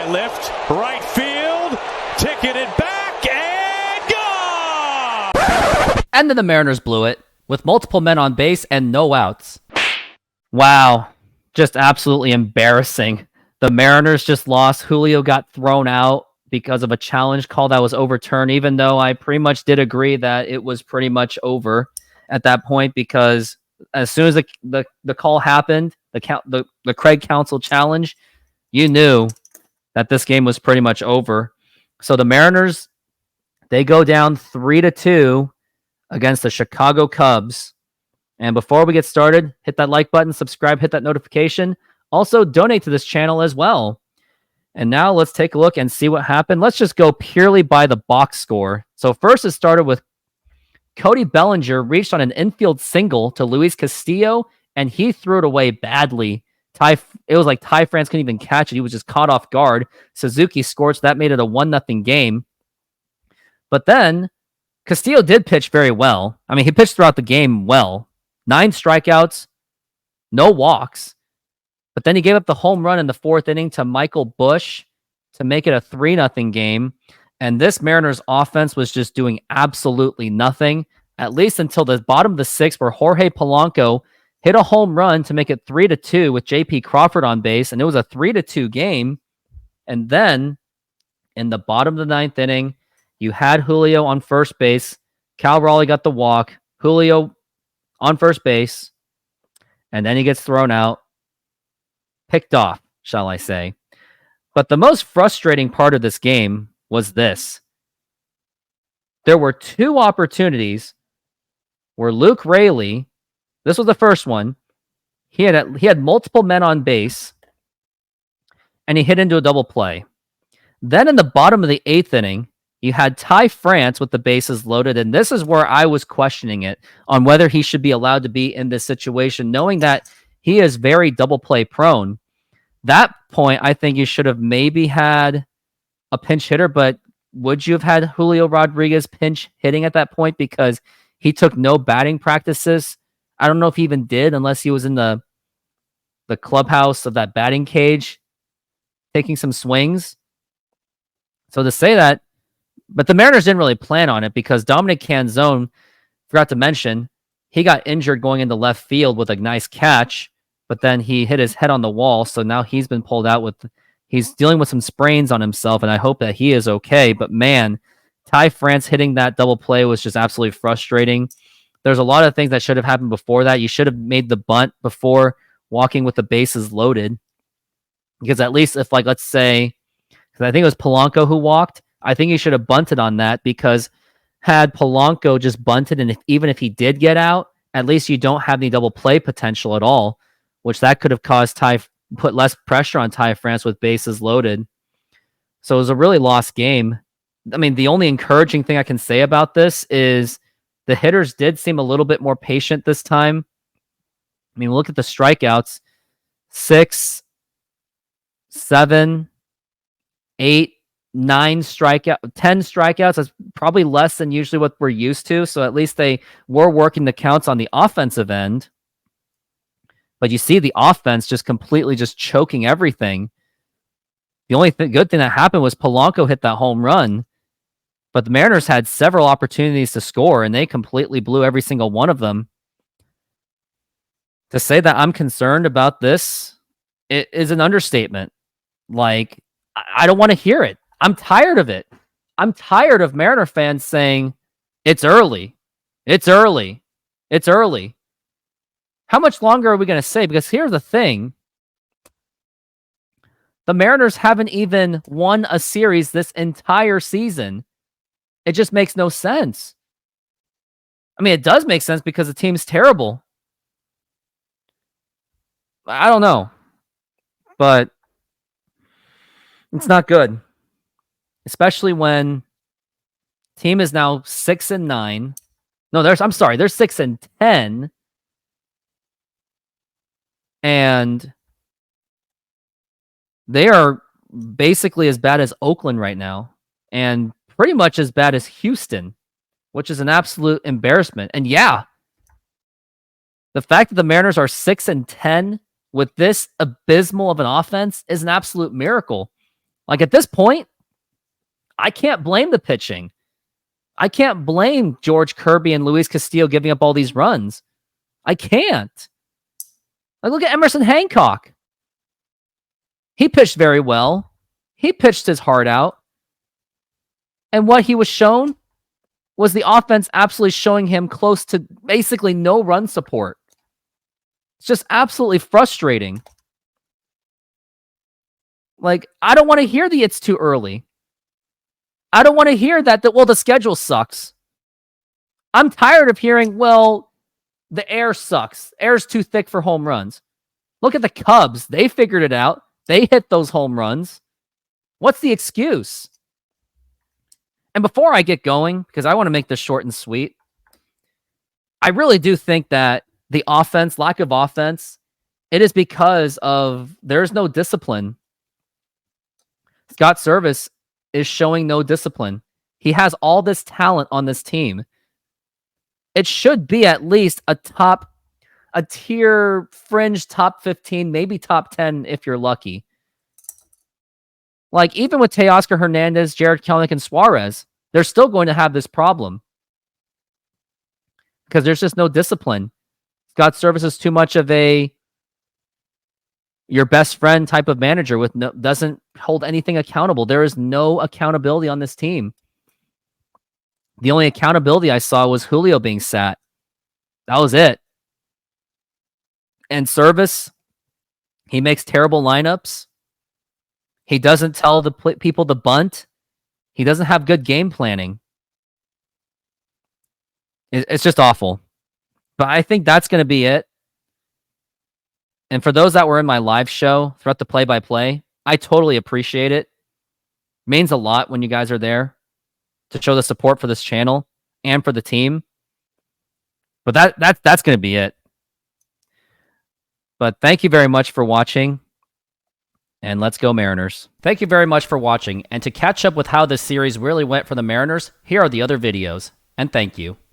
high lift, right field, ticketed back, and gone! And then the Mariners blew it, with multiple men on base and no outs. Wow, just absolutely embarrassing. The Mariners just lost. Julio got thrown out because of a challenge call that was overturned, even though I pretty much did agree that it was pretty much over at that point, because as soon as the call happened, the Craig Counsell challenge, you knew that this game was pretty much over. So the Mariners, they go down 3-2 against the Chicago Cubs. And before we get started, hit that like button, subscribe, hit that notification. Also, donate to this channel as well. And now let's take a look and see what happened. Let's just go purely by the box score. So first it started with Cody Bellinger reached on an infield single to Luis Castillo, and he threw it away badly. It was like Ty France couldn't even catch it. He was just caught off guard. Suzuki scored, so that made it a 1-0 game. But then Castillo did pitch very well. I mean, he pitched throughout the game well. 9 strikeouts, no walks. But then he gave up the home run in the 4th inning to Michael Busch to make it a 3-0 game. And this Mariners offense was just doing absolutely nothing, at least until the bottom of the 6th, where Jorge Polanco hit a home run to make it 3-2 with J.P. Crawford on base. And it was a 3-2 game. And then in the bottom of the 9th inning, you had Julio on first base. Cal Raleigh got the walk. Julio on first base. And then he gets thrown out. Picked off, shall I say. But the most frustrating part of this game was this. There were 2 opportunities where Luke Raley, this was the first one, he had multiple men on base, and he hit into a double play. Then in the bottom of the 8th inning, you had Ty France with the bases loaded, and this is where I was questioning it on whether he should be allowed to be in this situation, knowing that he is very double play prone. That point, I think you should have maybe had a pinch hitter, but would you have had Julio Rodriguez pinch hitting at that point because he took no batting practices? I don't know if he even did, unless he was in the clubhouse of that batting cage taking some swings. So to say that, but the Mariners didn't really plan on it because Dominic Canzone, forgot to mention, he got injured going into left field with a nice catch, but then he hit his head on the wall, so now he's been pulled out he's dealing with some sprains on himself, and I hope that he is okay. But man, Ty France hitting that double play was just absolutely frustrating. There's a lot of things that should have happened before that. You should have made the bunt before walking with the bases loaded. Because at least if, like, let's say, because I think it was Polanco who walked, I think he should have bunted on that, because had Polanco just bunted, and even if he did get out, at least you don't have any double play potential at all, which that could have caused put less pressure on Ty France with bases loaded. So it was a really lost game. I mean, the only encouraging thing I can say about this is the hitters did seem a little bit more patient this time. I mean, look at the strikeouts. 6, 7, 8, 9 strikeouts, 10 strikeouts. That's probably less than usually what we're used to. So at least they were working the counts on the offensive end. But you see the offense just completely just choking everything. The only good thing that happened was Polanco hit that home run. But the Mariners had several opportunities to score, and they completely blew every single one of them. To say that I'm concerned about this, it is an understatement. Like, I don't want to hear it. I'm tired of it. I'm tired of Mariner fans saying, it's early. It's early. It's early. How much longer are we going to say? Because here's the thing. The Mariners haven't even won a series this entire season. It just makes no sense. I mean, it does make sense because the team's terrible. I don't know. But it's not good. Especially when team is now 6-9. No, they're 6-10. And they are basically as bad as Oakland right now, and pretty much as bad as Houston, which is an absolute embarrassment. And yeah, the fact that the Mariners are 6-10 with this abysmal of an offense is an absolute miracle. Like at this point, I can't blame the pitching. I can't blame George Kirby and Luis Castillo giving up all these runs. I can't. Like, look at Emerson Hancock. He pitched very well. He pitched his heart out. And what he was shown was the offense absolutely showing him close to basically no run support. It's just absolutely frustrating. Like, I don't want to hear the it's too early. I don't want to hear that, well, the schedule sucks. I'm tired of hearing, well, the air sucks. Air's too thick for home runs. Look at the Cubs. They figured it out. They hit those home runs. What's the excuse? And before I get going, because I want to make this short and sweet, I really do think that the offense, lack of offense, it is because of there's no discipline. Scott Service is showing no discipline. He has all this talent on this team. It should be at least a tier fringe top 15, maybe top 10 if you're lucky. Like, even with Teoscar Hernandez, Jared Kelenic, and Suarez, they're still going to have this problem. Because there's just no discipline. Scott Service is too much of a your best friend type of manager with doesn't hold anything accountable. There is no accountability on this team. The only accountability I saw was Julio being sat. That was it. And Service, he makes terrible lineups. He doesn't tell the people to bunt. He doesn't have good game planning. It's just awful. But I think that's going to be it. And for those that were in my live show throughout the play-by-play, I totally appreciate it. It means a lot when you guys are there to show the support for this channel and for the team. But that's going to be it. But thank you very much for watching. And let's go Mariners. Thank you very much for watching. And to catch up with how this series really went for the Mariners, here are the other videos. And thank you.